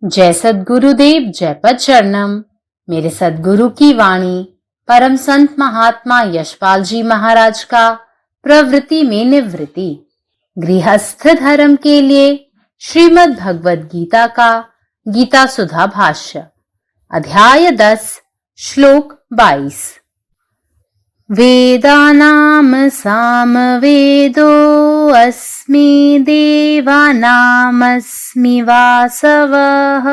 जय सद्गुरुदेव, जय पद शरणम। मेरे सद्गुरु की वाणी परम संत महात्मा यशपाल जी महाराज का प्रवृत्ति में निवृत्ति गृहस्थ धर्म के लिए श्रीमद् भगवद गीता का गीता सुधा भाष्य अध्याय 10 श्लोक 22। वेदानाम सामवेदो अस्मि देवानामस्मि वासवः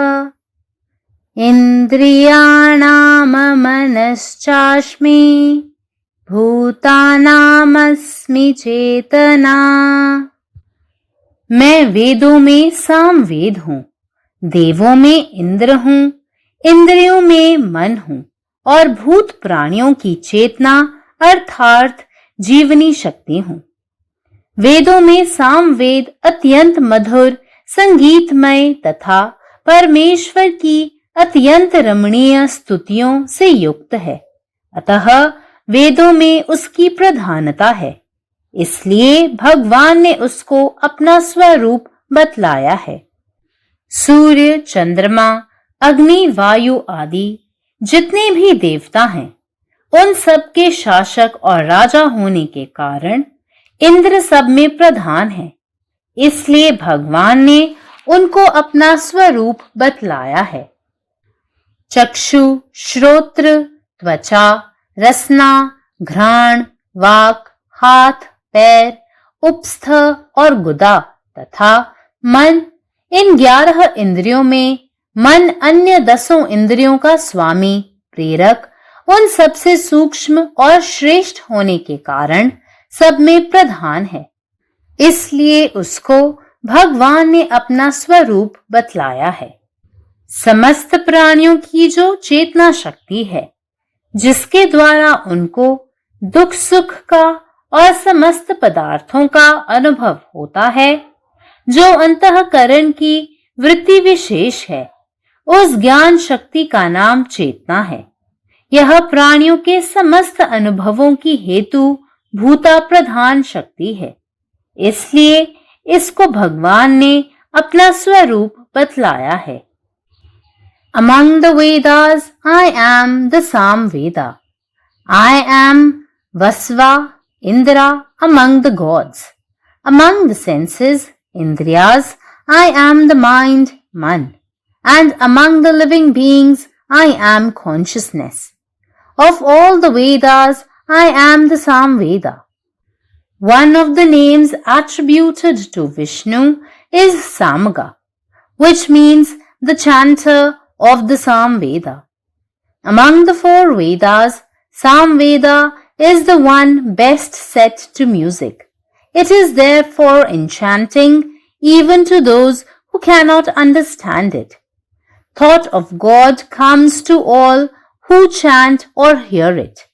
इन्द्रियाणाम मनश्चास्मि भूतानामस्मि चेतना। मैं वेदों में सामवेद हूँ, देवों में इंद्र हूँ, इंद्रियों में मन हूँ और भूत प्राणियों की चेतना अर्थात जीवनी शक्ति हूँ। वेदों में सामवेद अत्यंत मधुर, संगीतमय तथा परमेश्वर की अत्यंत रमणीय स्तुतियों से युक्त है। अतः वेदों में उसकी प्रधानता है, इसलिए भगवान ने उसको अपना स्वरूप बतलाया है। सूर्य, चंद्रमा, अग्नि, वायु आदि जितने भी देवता हैं, उन सब के शासक और राजा होने के कारण इंद्र सब में प्रधान है, इसलिए भगवान ने उनको अपना स्वरूप बतलाया है। चक्षु, श्रोत्र, त्वचा, रसना, घ्राण, वाक, हाथ, पैर, उपस्थ और गुदा तथा मन, इन 11 इंद्रियों में मन अन्य 10 इंद्रियों का स्वामी, प्रेरक, उन सबसे सूक्ष्म और श्रेष्ठ होने के कारण सब में प्रधान है, इसलिए उसको भगवान ने अपना स्वरूप बतलाया है। समस्त प्राणियों की जो चेतना शक्ति है, जिसके द्वारा उनको दुख सुख का और समस्त पदार्थों का अनुभव होता है, जो अंतःकरण की वृत्ति विशेष है, उस ज्ञान शक्ति का नाम चेतना है। यह प्राणियों के समस्त अनुभवों की हेतु भूता प्रधान शक्ति है, इसलिए इसको भगवान ने अपना स्वरूप बतलाया है। Among the Vedas, I am the Samveda. I am Vasva, Indra among the gods. Among the senses, Indriyas, I am the mind, Man. And among the living beings, I am consciousness. Of all the Vedas, I am the Samveda. One of the names attributed to Vishnu is Samaga, which means the chanter of the Samveda. Among the 4 Vedas, Samveda is the one best set to music. It is therefore enchanting even to those who cannot understand it. Thought of God comes to all who chant or hear it.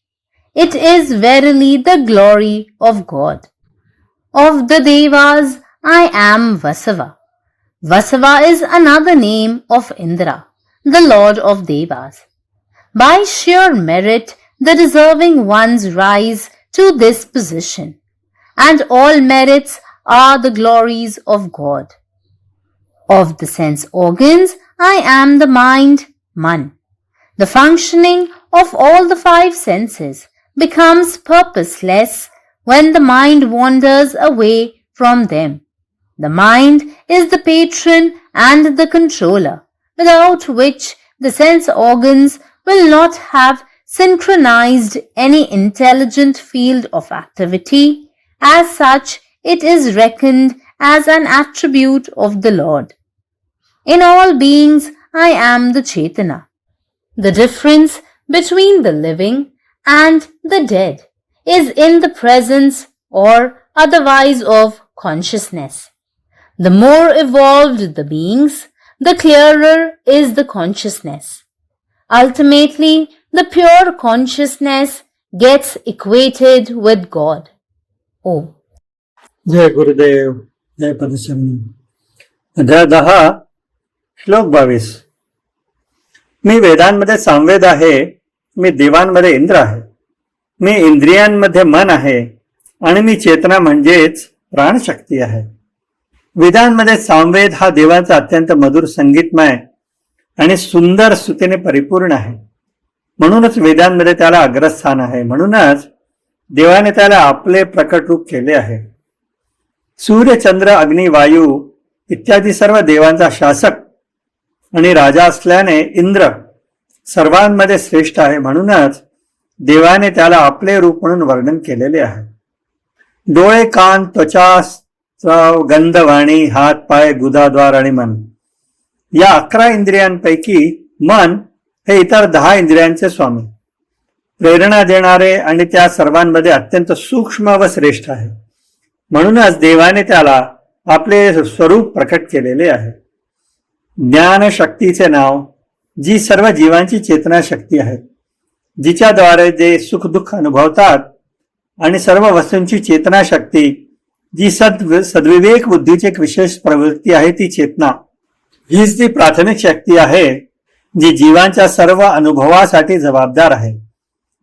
It is verily the glory of God. Of the Devas, I am Vasava. Vasava is another name of Indra, the Lord of Devas. By sheer merit, the deserving ones rise to this position, and all merits are the glories of God. Of the sense organs, I am the mind, Man. The functioning of all the 5 senses becomes purposeless when the mind wanders away from them. The mind is the patron and the controller, without which the sense organs will not have synchronized any intelligent field of activity. As such, it is reckoned as an attribute of the Lord. In all beings, I am the Chetana. The difference between the living and the dead is in the presence or otherwise of consciousness. The more evolved the beings, the clearer is the consciousness. Ultimately, the pure consciousness gets equated with God. Oh. जय गुरुदेव, जय पदशरणम। अध्याय 10 श्लोक 22। मी वेदांमध्ये सामवेद आहे, मी देवांमध्ये इंद्र आहे, मी इंद्रियांमध्ये मन आहे आणि मी चेतना म्हणजेच प्राणशक्ती आहे। वेदांमध्ये सामवेद हा देवाचा अत्यंत मधुर संगीतमय आणि सुंदर स्तुतीने परिपूर्ण आहे. म्हणूनच वेदांमध्ये त्याला अग्रस्थान आहे. म्हणूनच देवाने त्याला आपले प्रकट रूप केले आहे. सूर्य, चंद्र, अग्नी, वायू इत्यादी सर्व देवांचा शासक आणि राजा असल्याने इंद्र सर्वांमध्ये श्रेष्ठ आहे. म्हणूनच देवाने त्याला आपले रूप म्हणून वर्णन केलेले आहे. डोळे, कान, त्वचा, स्रव, गंध, वाणी, हात, पाय, गुदाद्वार आणि मन या 11 इंद्रियांपैकी मन हे इतर 10 इंद्रियांचे स्वामी, प्रेरणा देणारे आणि त्या सर्वांमध्ये अत्यंत सूक्ष्म व श्रेष्ठ आहे. म्हणूनच देवाने त्याला आपले स्वरूप प्रकट केलेले आहे. ज्ञान शक्तीचे नाव जी सर्व जीवांची चेतना शक्ती आहे, जिच्याद्वारे जे सुख दुःख अनुभवतात, आणि सर्व वस्तूंची चेतना शक्ती जी सद्विवेक बुद्धीची एक विशेष प्रवृत्ती आहे, ती चेतना हीच ती प्राथमिक शक्ती आहे जी जीवांच्या सर्व अनुभवासाठी जबाबदार आहे.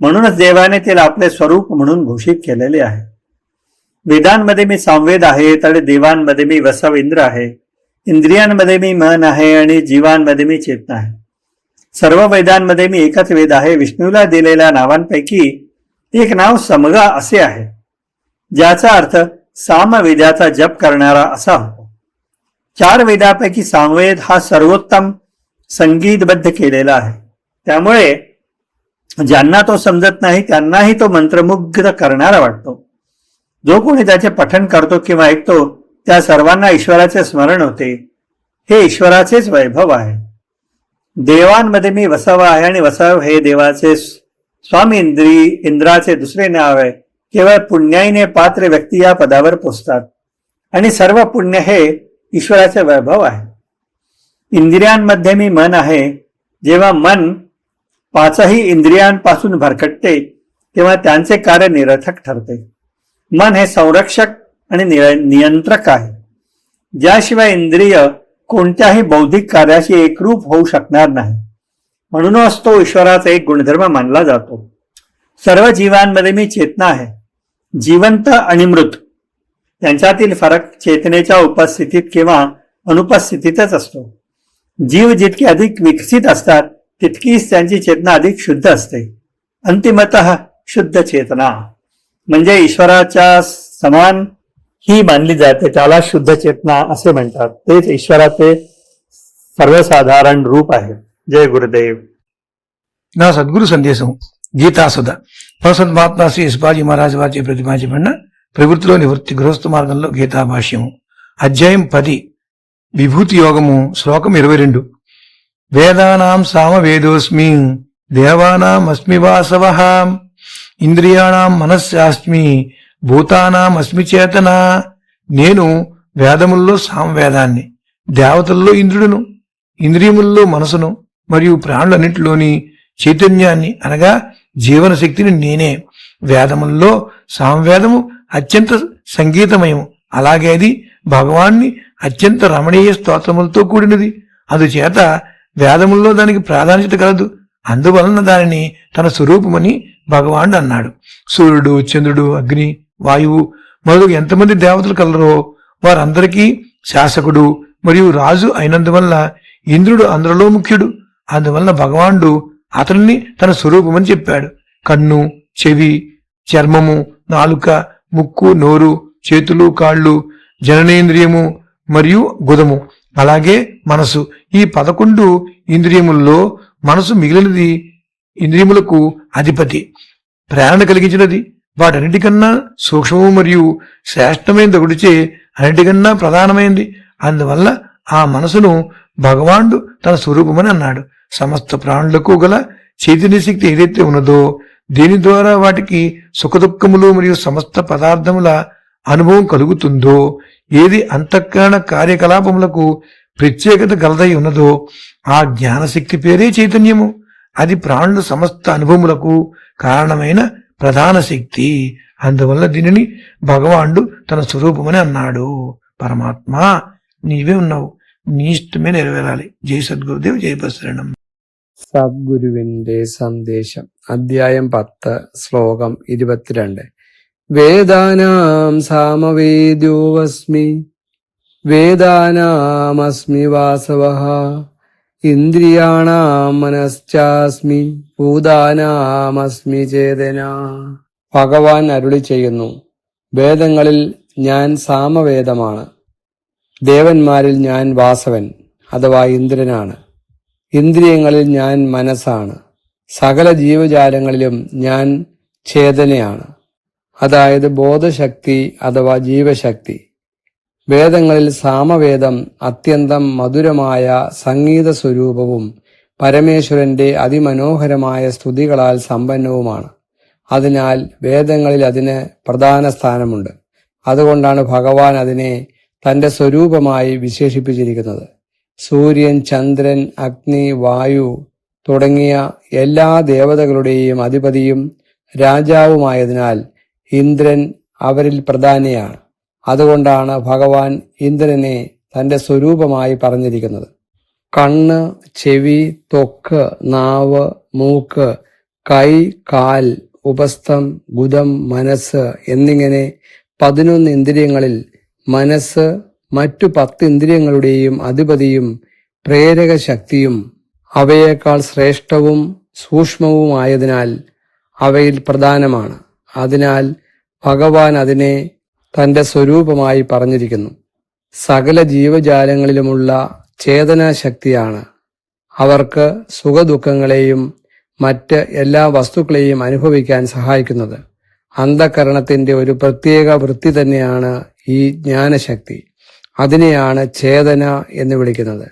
म्हणूनच देवाने तिला आपले स्वरूप म्हणून घोषित केलेले आहे. वेदांमध्ये मी सामवेद आहे, तर देवांमध्ये मी वसव इंद्र आहे, इंद्रियांमध्ये मी मन आहे आणि जीवांमध्ये मी चेतना आहे. सर्व वेदांमध्ये मी एकच वेद आहे. विष्णूला दिलेल्या नावांपैकी एक नाव समगा असे आहे, ज्याचा अर्थ सामवेदाचा जप करणारा असा होतो. 4 वेदापैकी सामवेद हा सर्वोत्तम संगीतबद्ध केलेला आहे. त्यामुळे ज्यांना तो समजत नाही त्यांनाही तो मंत्रमुग्ध करणारा वाटतो. जो कोणी त्याचे पठण करतो किंवा ऐकतो त्या सर्वांना ईश्वराचे स्मरण होते. हे ईश्वराचेच वैभव आहे. देवांमध्ये मी वसव आहे आणि वसव हे देवाचे स्वामी इंद्राचे दुसरे नाव आहे. केवळ पुण्याईने पात्र व्यक्ती या पदावर पोचतात आणि सर्व पुण्य हे ईश्वराचे वैभव आहे. इंद्रियांमध्ये मी मन आहे. जेव्हा मन 5ही इंद्रियांपासून भरकटते तेव्हा त्यांचे कार्य निरर्थक ठरते. मन हे संरक्षक आणि नियंत्रक आहे, ज्याशिवाय इंद्रिय कोणत्याही बौद्धिक कार्याशी एकरूप होऊ शकणार नाही. म्हणूनच तो ईश्वराचा एक गुणधर्म मानला जातो. सर्व जीवांमध्ये मी चेतना आहे. जिवंत आणि मृत यांच्यातील फरक चेतनेच्या उपस्थितीत किंवा अनुपस्थितीतच असतो. जीव जितके अधिक विकसित असतात तितकीच त्यांची चेतना अधिक शुद्ध असते. अंतिमतः शुद्ध चेतना म्हणजे ईश्वराच्या समान ही मानली जाते. त्याला शुद्ध चेतना असे म्हणतात. तेच ईश्वराचे सर्वसाधारण रूप आहे. जय गुरुदेव. నా సద్గురు సందేశం గీతాసుధ భగవద్ మహాత్మా శ్రీ యశ్వాజీ మహారాజు వారి ప్రతిపాదించబడిన ప్రవృత్తిలో నివృత్తి గృహస్థ మార్గంలో గీతా భాష్యము అధ్యాయం 10 విభూతి యోగము శ్లోకం 22. వేదానాం సామవేదోస్మి దేవానాం అస్మి వాసవః ఇంద్రియాణం మనస్సాస్మి భూతానాం అస్మి చేతన. నేను వేదముల్లో సామవేదాన్ని, దేవతల్లో ఇంద్రుడును, ఇంద్రియముల్లో మనసును మరియు ప్రాణులన్నింటిలోని చైతన్యాన్ని అనగా జీవన శక్తిని నేనే. వేదముల్లో సామవేదము అత్యంత సంగీతమయము. అలాగే అది భగవాన్ని అత్యంత రమణీయ స్తోత్రములతో కూడినది. అందుచేత వేదముల్లో దానికి ప్రాధాన్యత కలదు. అందువలన దానిని తన స్వరూపమని భగవానుడు అన్నాడు. సూర్యుడు, చంద్రుడు, అగ్ని, వాయువు మొదలు ఎంతమంది దేవతలు కలరో వారందరికీ శాసకుడు మరియు రాజు అయినందువల్ల ఇంద్రుడు అందరిలో ముఖ్యుడు. అందువలన భగవానుడు అతన్ని తన స్వరూపమని చెప్పాడు. కన్ను, చెవి, చర్మము, నాలుక, ముక్కు, నోరు, చేతులు, కాళ్ళు, జననేంద్రియము మరియు గుదము, అలాగే మనసు. ఈ 11 ఇంద్రియముల్లో మనసు మిగిలినది ఇంద్రియములకు అధిపతి, ప్రేరణ కలిగించినది. వాటన్నిటికన్నా సూక్ష్మము మరియు శ్రేష్టమైనది ఒకటిచే అన్నిటికన్నా ప్రధానమైంది. అందువల్ల ఆ మనసును భగవానుడు తన స్వరూపమని అన్నాడు. సమస్త ప్రాణులకు గల చైతన్య శక్తి ఏదైతే ఉన్నదో దీని ద్వారా వాటికి సుఖదుఖములు మరియు సమస్త పదార్థముల అనుభవం కలుగుతుందో, ఏది అంతఃకరణ కార్యకలాపములకు ప్రత్యేకత గలదై ఉన్నదో ఆ జ్ఞానశక్తి పేరే చైతన్యము. అది ప్రాణుల సమస్త అనుభవములకు కారణమైన ప్రధాన శక్తి. అందువల్ల దీనిని భగవానుడు తన స్వరూపమని అన్నాడు. పరమాత్మ నీవే ఉన్నావు, నీ ఇష్టమే నెరవేరాలి. జై సద్గురుదేవ్, జై బసరణం. സദ്ഗുരുവിന്റെ സന്ദേശം അധ്യായം 10 ശ്ലോകം 22. വേദാനാം സാമവേദ്യോऽസ്മി വേദാനാമസ്മി വാസവഃ ഇന്ദ്രിയാണാം മനശ്ചാസ്മി ഭൂതാനാമസ്മി ചേതന. ഭഗവാൻ അരുളി ചെയ്യുന്നു, വേദങ്ങളിൽ ഞാൻ സാമവേദമാണ്, ദേവന്മാരിൽ ഞാൻ വാസവൻ അഥവാ ഇന്ദ്രനാണ്, ഇന്ദ്രിയങ്ങളിൽ ഞാൻ മനസ്സാണ്, സകല ജീവജാലങ്ങളിലും ഞാൻ ചേതനയാണ്, അതായത് ബോധശക്തി അഥവാ ജീവശക്തി. വേദങ്ങളിൽ സാമവേദം അത്യന്തം മധുരമായ സംഗീത സ്വരൂപവും പരമേശ്വരന്റെ അതിമനോഹരമായ സ്തുതികളാൽ സമ്പന്നവുമാണ്. അതിനാൽ വേദങ്ങളിൽ അതിന് പ്രധാന സ്ഥാനമുണ്ട്. അതുകൊണ്ടാണ് ഭഗവാൻ അതിനെ തന്റെ സ്വരൂപമായി വിശേഷിപ്പിച്ചിരിക്കുന്നത്. സൂര്യൻ, ചന്ദ്രൻ, അഗ്നി, വായു തുടങ്ങിയ എല്ലാ ദേവതകളുടെയും അധിപതിയും രാജാവുമായതിനാൽ ഇന്ദ്രൻ അവരിൽ പ്രധാനിയാണ്. അതുകൊണ്ടാണ് ഭഗവാൻ ഇന്ദ്രനെ തന്റെ സ്വരൂപമായി പറഞ്ഞിരിക്കുന്നത്. കണ്ണ്, ചെവി, ത്വക്ക്, നാവ്, മൂക്ക്, കൈ, കാൽ, ഉപസ്ഥം, ഗുദം, മനസ്സ് എന്നിങ്ങനെ 11 ഇന്ദ്രിയങ്ങളിൽ മനസ്സ് മറ്റു 10 ഇന്ദ്രിയങ്ങളുടെയും അധിപതിയും പ്രേരക ശക്തിയും അവയേക്കാൾ ശ്രേഷ്ഠവും സൂക്ഷ്മവുമായതിനാൽ അവയിൽ പ്രധാനമാണ്. അതിനാൽ ഭഗവാൻ അതിനെ തന്റെ സ്വരൂപമായി പറഞ്ഞിരിക്കുന്നു. സകല ജീവജാലങ്ങളിലുമുള്ള ചേതനാശക്തിയാണ് അവർക്ക് സുഖദുഃഖങ്ങളെയും മറ്റ് എല്ലാ വസ്തുക്കളെയും അനുഭവിക്കാൻ സഹായിക്കുന്നത്. അന്ധകരണത്തിന്റെ ഒരു പ്രത്യേക വൃത്തി തന്നെയാണ് ഈ ജ്ഞാനശക്തി. അതിനെയാണ് ചേതന എന്ന് വിളിക്കുന്നത്.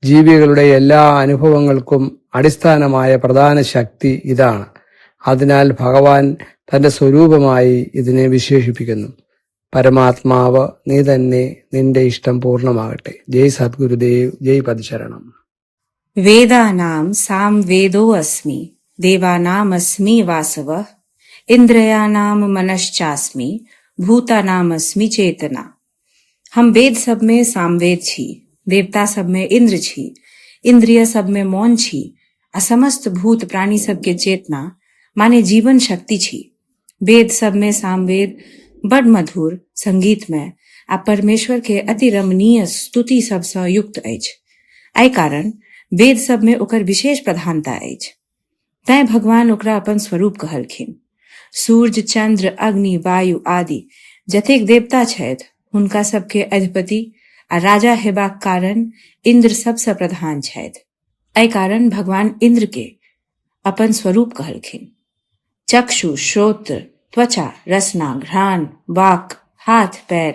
ജീവികളുടെ എല്ലാ അനുഭവങ്ങൾക്കും അടിസ്ഥാനമായ പ്രധാന ശക്തി ഇതാണ്. അതിനാൽ ഭഗവാൻ തന്റെ സ്വരൂപമായി ഇതിനെ വിശേഷിപ്പിക്കുന്നു. പരമാത്മാവ് നീ തന്നെ, നിന്റെ ഇഷ്ടം പൂർണ്ണമാകട്ടെ. ജയ് സദ്ഗുരുദേവ്, ജയ് പദശരണം. वेदानां सामवेदो अस्मि, देवानामस्मि वासवः, इंद्रियाणां मनश्चास्मि, भूतानामस्मि चेतना. हम वेद सब में सामवेद छी, देवता सब में इंद्र छी, इंद्रिय सब में मौन छी, आ समस्त भूत प्राणी सब के चेतना माने जीवन शक्ति छी. वेद सब में सामवेद बड़ मधुर संगीतमय आ परमेश्वर के अति रमणीय स्तुति सब सँ युक्त अछि. एहि कारण वेद सब में ओकर विशेष प्रधानता अछि. तैं भगवान ओकरा अपन स्वरूप कहलखिन. सूर्य, चंद्र, अग्नि, वायु आदि जतेक देवता छथि हुनका सबके अधिपति आ राजा हेबाक कारण इंद्र सबसँ प्रधान छथि. एहि कारण भगवान इंद्र के अपन स्वरूप कहलखिन. चक्षु, श्रोत्र, त्वचा, रसना, घ्राण, वाक, हाथ, पैर,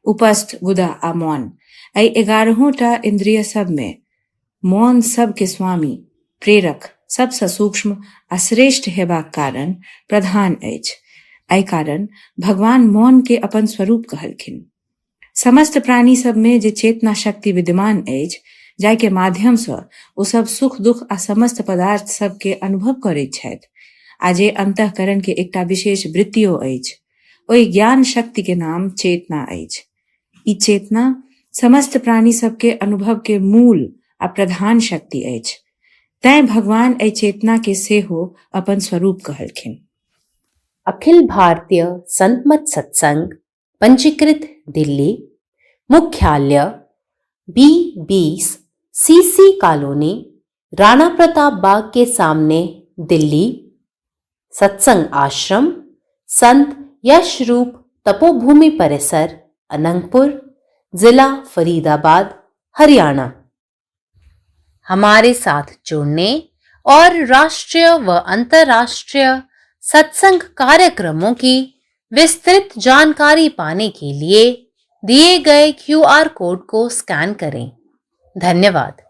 उपस्थ, गुदा आ मौन, एहि 11टा इंद्रिय सब में मौन सब के स्वामी, प्रेरक, सबसँ सूक्ष्म आ श्रेष्ठ हेबाक कारण प्रधान अछि. एहि कारण भगवान मौन के अपन स्वरूप कहलखिन. समस्त प्राणी सब में जे चेतना शक्ति विद्यमान अछि, जाहि के माध्यम सँ ओ सब सुख दुख आ समस्त पदार्थ सब के अनुभव करैत छथि, आ जे अंतःकरण के एकटा विशेष वृत्तियो अछि, ओहि ज्ञान शक्ति के नाम चेतना अछि. ई चेतना समस्त प्राणी सब के अनुभव के मूल आ प्रधान शक्ति अछि. तैं भगवान एहि चेतना के सेहो अपन स्वरूप कहलखिन. अखिल भारतीय संत मत सत्संग पंजीकृत दिल्ली, मुख्यालय B20 CC colony, Rana Pratap Bagh के सामने, दिल्ली. सत्संग आश्रम संत यशरूप तपोभूमि परिसर, अनंगपुर, जिला फरीदाबाद, हरियाणा. हमारे साथ जुड़ने और राष्ट्रीय व अंतर्राष्ट्रीय सत्संग कार्यक्रमों की विस्तृत जानकारी पाने के लिए दिए गए QR कोड को स्कैन करें. धन्यवाद.